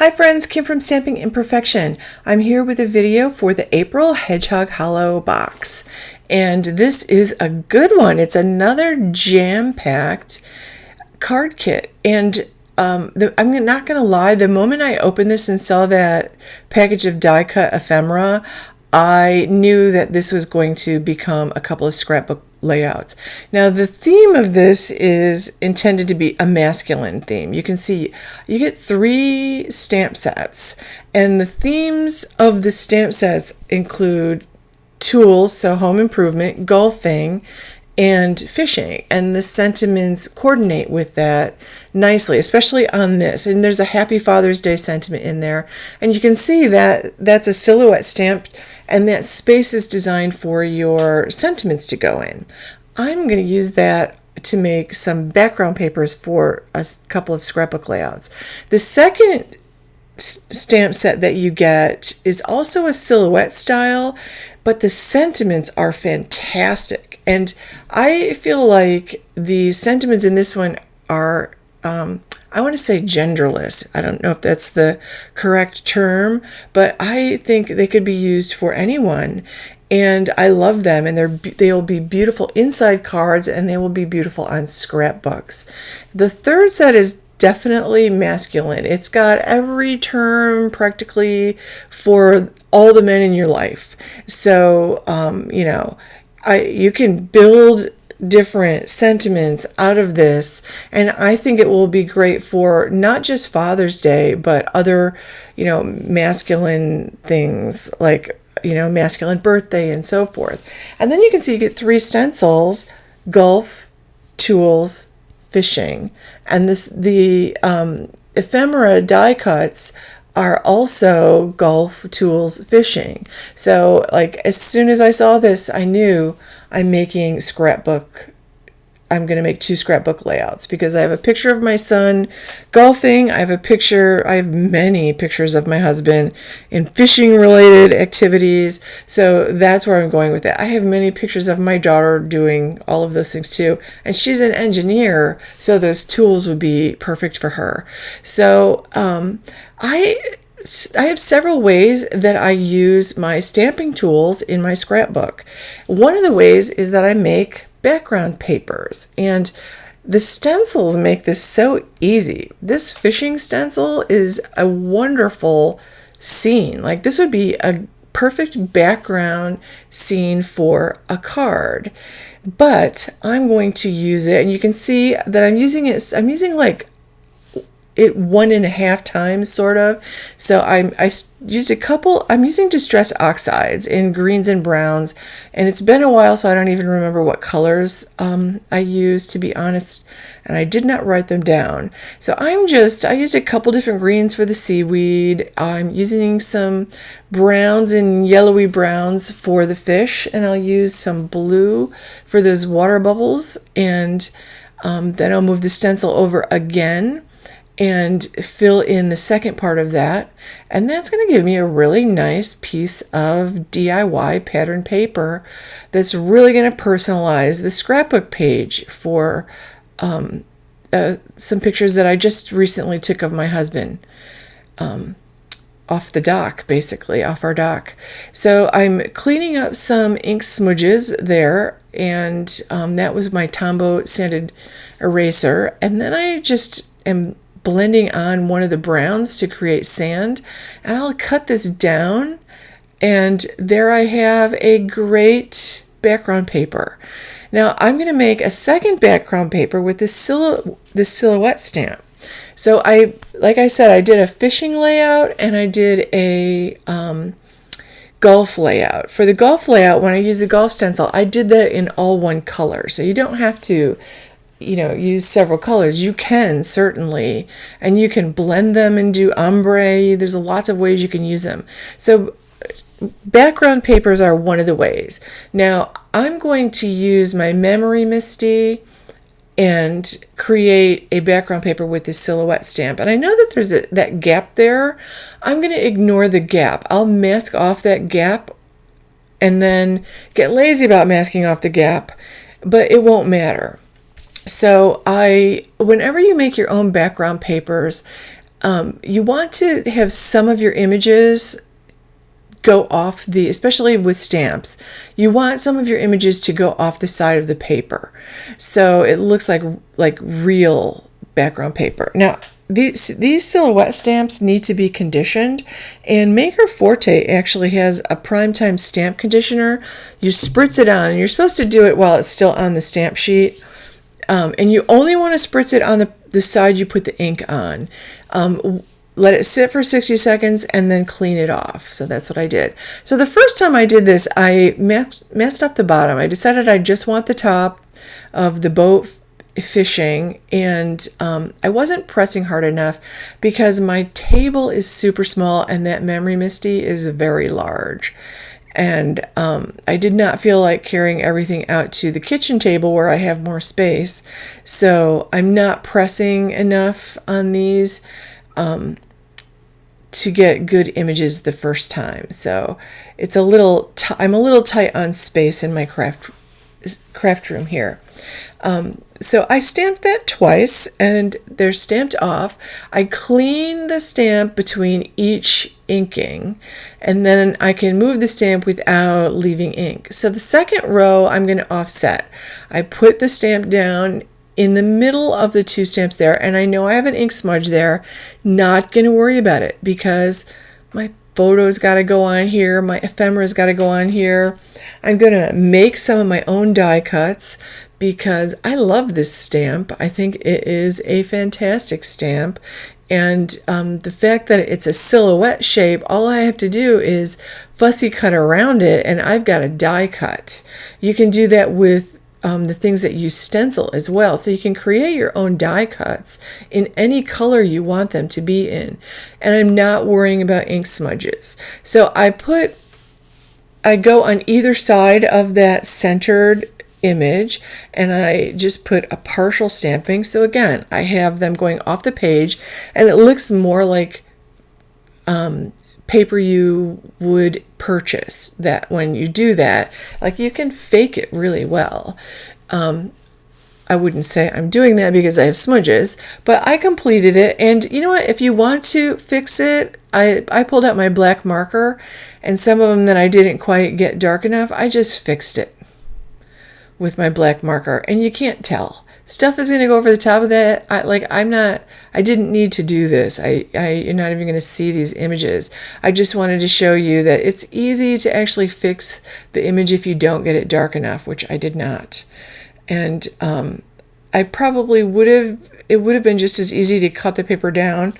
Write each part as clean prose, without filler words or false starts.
Hi friends, Kim from Stamping Imperfection. I'm here with a video for the April Hedgehog Hollow box. And this is a good one. It's another jam-packed card kit. And I'm not going to lie, the moment I opened this and saw that package of die-cut ephemera, I knew that this was going to become a couple of scrapbook layouts. Now the theme of this is intended to be a masculine theme. You can see you get 3 stamp sets, and the themes of the stamp sets include tools, so home improvement, golfing, and fishing, and the sentiments coordinate with that nicely, especially on this. And there's a Happy Father's Day sentiment in there, and you can see that that's a silhouette stamp, and that space is designed for your sentiments to go in. I'm going to use that to make some background papers for a couple of scrapbook layouts. The second stamp set that you get is also a silhouette style, but the sentiments are fantastic. And I feel like the sentiments in this one are, I want to say genderless. I don't know if that's the correct term, but I think they could be used for anyone. And I love them, and they'll be beautiful inside cards, and they will be beautiful on scrapbooks. The third set is definitely masculine. It's got every term practically for all the men in your life. So, you can build different sentiments out of this, and I think it will be great for not just Father's Day, but other, masculine things like, masculine birthday and so forth. And then you can see you get 3 stencils: golf, tools, fishing. And the ephemera die cuts are also golf, tools, fishing. So like as soon as I saw this, I knew I'm making scrapbook. I'm going to make 2 scrapbook layouts because I have a picture of my son golfing. I have many pictures of my husband in fishing related activities. So that's where I'm going with it. I have many pictures of my daughter doing all of those things too. And she's an engineer, so those tools would be perfect for her. So I have several ways that I use my stamping tools in my scrapbook. One of the ways is that I make background papers, and the stencils make this so easy. This fishing stencil is a wonderful scene. Like this would be a perfect background scene for a card, but I'm going to use it, and you can see that I'm using like it 1.5 times sort of. So I used a couple. I'm using distress oxides in greens and browns, and it's been a while, so I don't even remember what colors I used, to be honest, and I did not write them down. So I used a couple different greens for the seaweed. I'm using some browns and yellowy browns for the fish, and I'll use some blue for those water bubbles, and then I'll move the stencil over again and fill in the second part of that. And that's going to give me a really nice piece of DIY pattern paper that's really going to personalize the scrapbook page for some pictures that I just recently took of my husband off the dock, basically, off our dock. So I'm cleaning up some ink smudges there, and that was my Tombow sanded eraser. And then I just am blending on one of the browns to create sand, and I'll cut this down, and there I have a great background paper. Now I'm going to make a second background paper with this silhouette stamp. So like I said, I did a fishing layout, and I did a golf layout. For the golf layout, when I used the golf stencil, I did that in all one color, so you don't have to use several colors. You can certainly, and you can blend them and do ombre. There's lots of ways you can use them. So background papers are one of the ways. Now I'm going to use my Memory Misty and create a background paper with this silhouette stamp. And I know that there's that gap there. I'm going to ignore the gap. I'll mask off that gap and then get lazy about masking off the gap, but it won't matter. So whenever you make your own background papers, You want to have some of your images go off the, especially with stamps, you want some of your images to go off the side of the paper, so it looks like real background paper. Now, these silhouette stamps need to be conditioned, and Maker Forte actually has a primetime stamp conditioner. You spritz it on, and you're supposed to do it while it's still on the stamp sheet, and you only want to spritz it on the side you put the ink on. Let it sit for 60 seconds and then clean it off. So that's what I did. So the first time I did this, I masked off the bottom. I decided I just want the top of the boat fishing, and I wasn't pressing hard enough because my table is super small and that memory MISTI is very large. And I did not feel like carrying everything out to the kitchen table where I have more space. So I'm not pressing enough on these to get good images the first time. So it's I'm a little tight on space in my craft room here. So I stamped that twice and they're stamped off. I clean the stamp between each inking, and then I can move the stamp without leaving ink. So the second row I'm going to offset. I put the stamp down in the middle of the two stamps there, and I know I have an ink smudge there. Not going to worry about it because my photo's got to go on here, my ephemera's got to go on here. I'm going to make some of my own die cuts because I love this stamp. I think it is a fantastic stamp, and the fact that it's a silhouette shape, all I have to do is fussy cut around it and I've got a die cut. You can do that with the things that use Stencil as well. So you can create your own die cuts in any color you want them to be in. And I'm not worrying about ink smudges. So I go on either side of that centered image and I just put a partial stamping. So again, I have them going off the page and it looks more like paper you would purchase. That when you do that, like, you can fake it really well. I wouldn't say I'm doing that because I have smudges, but I completed it. And you know what, if you want to fix it, I pulled out my black marker, and some of them that I didn't quite get dark enough, I just fixed it with my black marker, and you can't tell. Stuff is going to go over the top of that. I didn't need to do this. You're not even going to see these images. I just wanted to show you that it's easy to actually fix the image if you don't get it dark enough, which I did not. And I probably it would have been just as easy to cut the paper down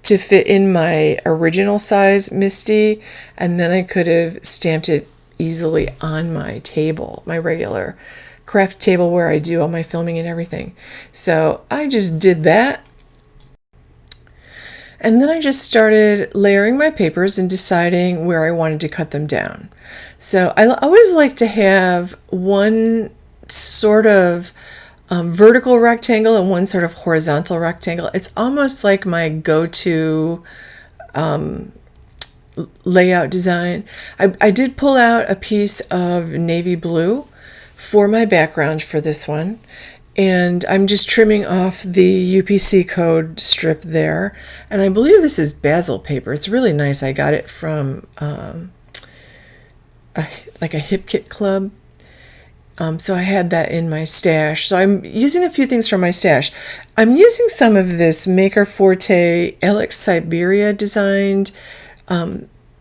to fit in my original size MISTI, and then I could have stamped it easily on my table, my regular craft table where I do all my filming and everything. So I just did that. And then I just started layering my papers and deciding where I wanted to cut them down. So I always like to have one sort of vertical rectangle and one sort of horizontal rectangle. It's almost like my go-to layout design. I did pull out a piece of navy blue for my background for this one, and I'm just trimming off the UPC code strip there, and I believe this is basil paper. It's really nice. I got it from like a Hip Kit Club. So I had that in my stash. So I'm using a few things from my stash. I'm using some of this Maker Forte Alex Siberia designed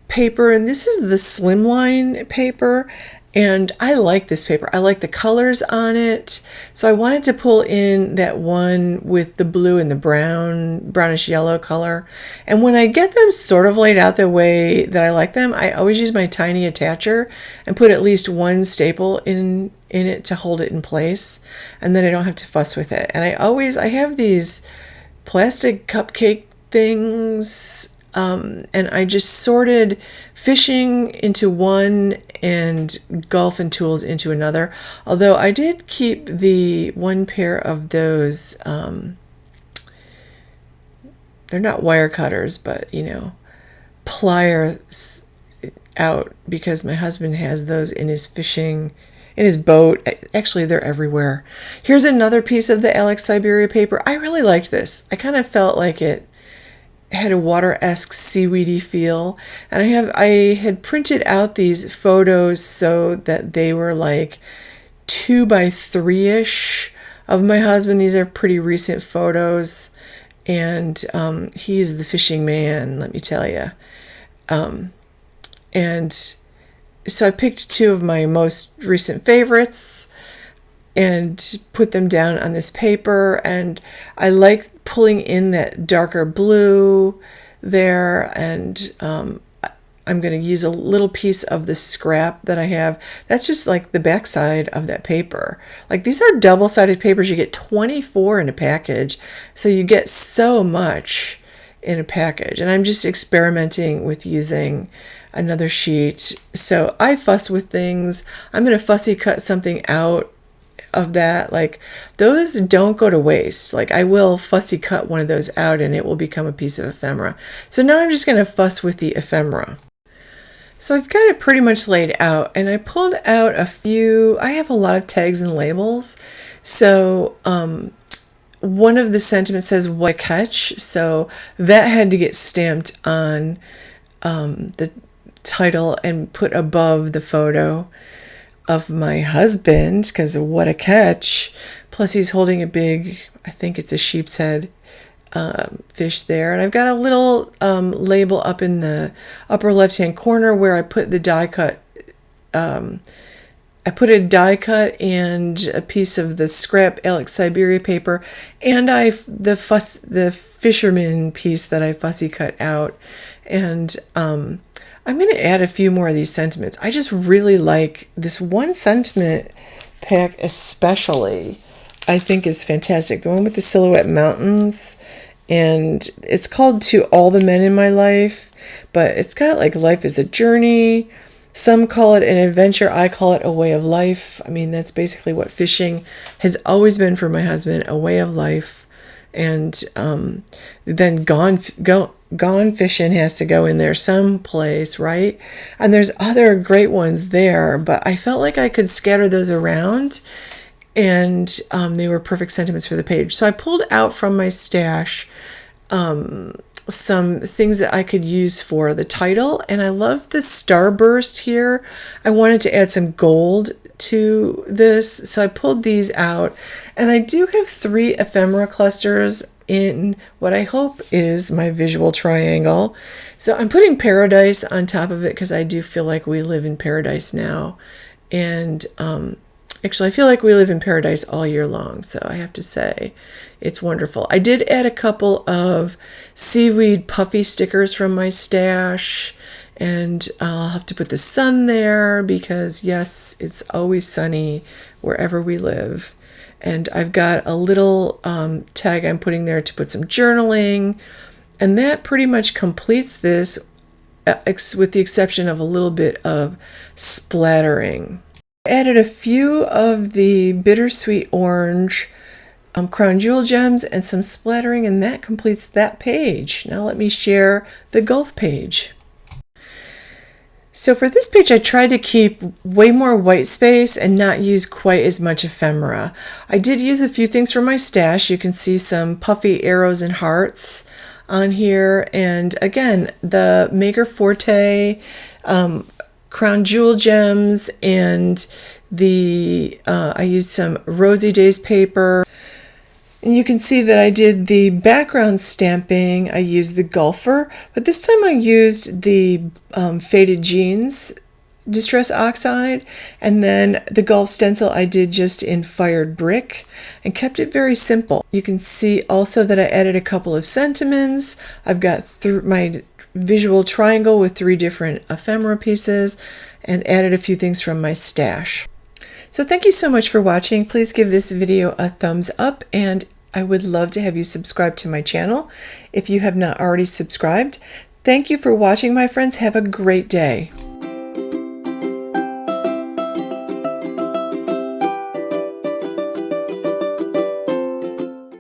paper, and this is the Slimline paper, and I like this paper. I like the colors on it. So I wanted to pull in that one with the blue and the brownish yellow color. And when I get them sort of laid out the way that I like them, I always use my tiny attacher and put at least one staple in it to hold it in place, and then I don't have to fuss with it. And I have these plastic cupcake things, and I just sorted fishing into one and golf and tools into another. Although I did keep the one pair of those, they're not wire cutters, but pliers out, because my husband has those in his boat. Actually, they're everywhere. Here's another piece of the Alex Siberia paper. I really liked this. I kind of felt like it had a water-esque seaweedy feel. And I had printed out these photos so that they were like 2 by 3-ish of my husband. These are pretty recent photos, and he is the fishing man, let me tell you. And so I picked 2 of my most recent favorites and put them down on this paper, and I like pulling in that darker blue there, and I'm going to use a little piece of the scrap that I have. That's just like the back side of that paper. Like, these are double-sided papers. You get 24 in a package, so you get so much in a package. And I'm just experimenting with using another sheet. So I fuss with things. I'm going to fussy cut something out of that. Like, those don't go to waste. Like, I will fussy cut one of those out and it will become a piece of ephemera. So now I'm just going to fuss with the ephemera. So I've got it pretty much laid out, and I pulled out a few. I have a lot of tags and labels. So one of the sentiments says "what a catch," so that had to get stamped on the title and put above the photo of my husband, because what a catch. Plus he's holding a big, I think it's a sheep's head fish there. And I've got a little label up in the upper left hand corner where I put the die cut. I put a die cut and a piece of the scrap Alex Siberia paper, and the fisherman piece that I fussy cut out. And I'm going to add a few more of these sentiments. I just really like this one sentiment pack, especially, I think is fantastic. The one with the silhouette mountains, and it's called "To All the Men in My Life," but it's got like life is a journey. Some call it an adventure. I call it a way of life. I mean, that's basically what fishing has always been for my husband, a way of life. And then gone fishing has to go in there someplace, right? And there's other great ones there, but I felt like I could scatter those around, and they were perfect sentiments for the page. So I pulled out from my stash some things that I could use for the title, and I love the starburst here. I wanted to add some gold to this, so I pulled these out, and I do have 3 ephemera clusters in what I hope is my visual triangle. So I'm putting paradise on top of it because I do feel like we live in paradise now, and actually I feel like we live in paradise all year long, so I have to say it's wonderful. I did add a couple of seaweed puffy stickers from my stash, and I'll have to put the sun there because, yes, it's always sunny wherever we live. And I've got a little tag I'm putting there to put some journaling, and that pretty much completes this, with the exception of a little bit of splattering. I added a few of the bittersweet orange crown jewel gems and some splattering, and that completes that page. Now let me share the Gulf page. So for this page, I tried to keep way more white space and not use quite as much ephemera. I did use a few things from my stash. You can see some puffy arrows and hearts on here, and again, the Maker Forte crown jewel gems, and I used some Rosy Days paper. And you can see that I did the background stamping. I used the Gulfer, but this time I used the Faded Jeans Distress Oxide, and then the Gulf stencil I did just in fired brick and kept it very simple. You can see also that I added a couple of sentiments. I've got my visual triangle with 3 different ephemera pieces, and added a few things from my stash. So thank you so much for watching. Please give this video a thumbs up, and I would love to have you subscribe to my channel if you have not already subscribed. Thank you for watching, my friends. Have a great day.